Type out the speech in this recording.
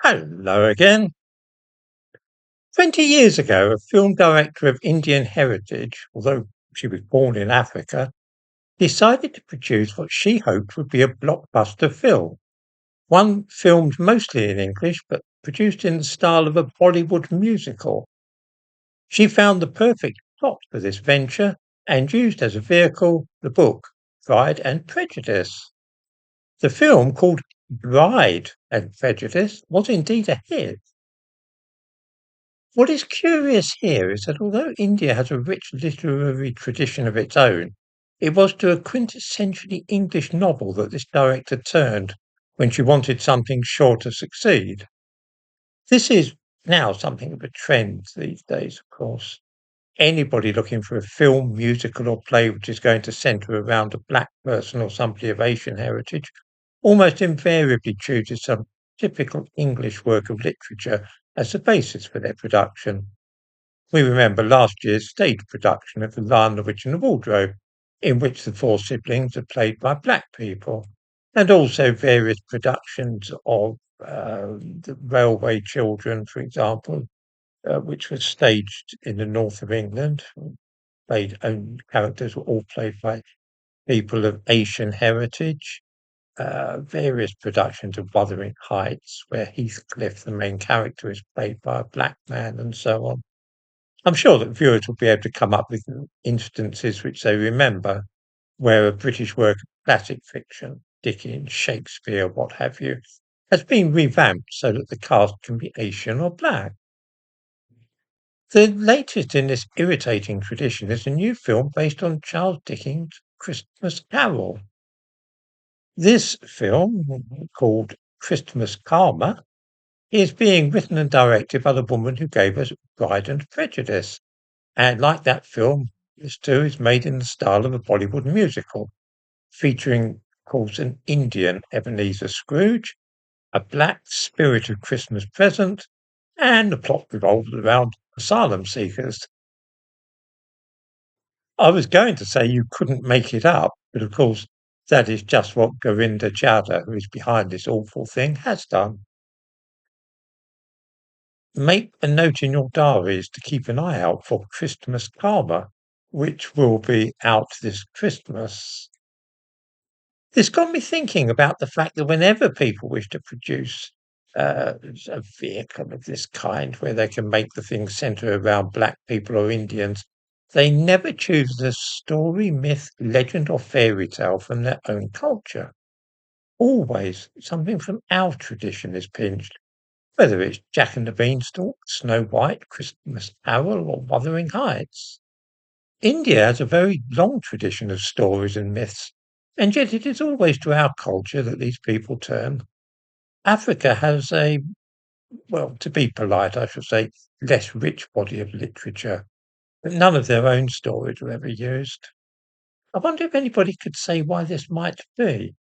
Hello again. 20 years ago, a film director of Indian heritage, although she was born in Africa, decided to produce what she hoped would be a blockbuster film. One filmed mostly in English, but produced in the style of a Bollywood musical. She found the perfect plot for this venture and used as a vehicle the book Pride and Prejudice. The film, called Bride and Prejudice, was indeed a hit. What is curious here is that although India has a rich literary tradition of its own, it was to a quintessentially English novel that this director turned when she wanted something sure to succeed. This is now something of a trend these days, of course. Anybody looking for a film, musical, or play which is going to centre around a black person or somebody of Asian heritage almost invariably chooses some typical English work of literature as the basis for their production. We remember last year's stage production of The Lion, the Witch and the Wardrobe, in which the four siblings are played by black people, and also various productions of The Railway Children, for example, which was staged in the north of England. Played own characters were all played by people of Asian heritage. Various productions of Wuthering Heights, where Heathcliff, the main character, is played by a black man, and so on. I'm sure that viewers will be able to come up with instances which they remember where a British work of classic fiction, Dickens, Shakespeare, what have you, has been revamped so that the cast can be Asian or black. The latest in this irritating tradition is a new film based on Charles Dickens' Christmas Carol. This film, called Christmas Karma, is being written and directed by the woman who gave us Pride and Prejudice. And like that film, this too is made in the style of a Bollywood musical, featuring, of course, an Indian Ebenezer Scrooge, a black spirit of Christmas present, and the plot revolves around asylum seekers. I was going to say you couldn't make it up, but of course, that is just what Govinda Chadha, who is behind this awful thing, has done. Make a note in your diaries to keep an eye out for Christmas Karma, which will be out this Christmas. This got me thinking about the fact that whenever people wish to produce a vehicle of this kind, where they can make the thing centre around black people or Indians, they never choose a story, myth, legend, or fairy tale from their own culture. Always something from our tradition is pinched, whether it's Jack and the Beanstalk, Snow White, Christmas Carol, or Wuthering Heights. India has a very long tradition of stories and myths, and yet it is always to our culture that these people turn. Africa has a, well, to be polite, I should say, less rich body of literature, but none of their own stories are ever used. I wonder if anybody could say why this might be.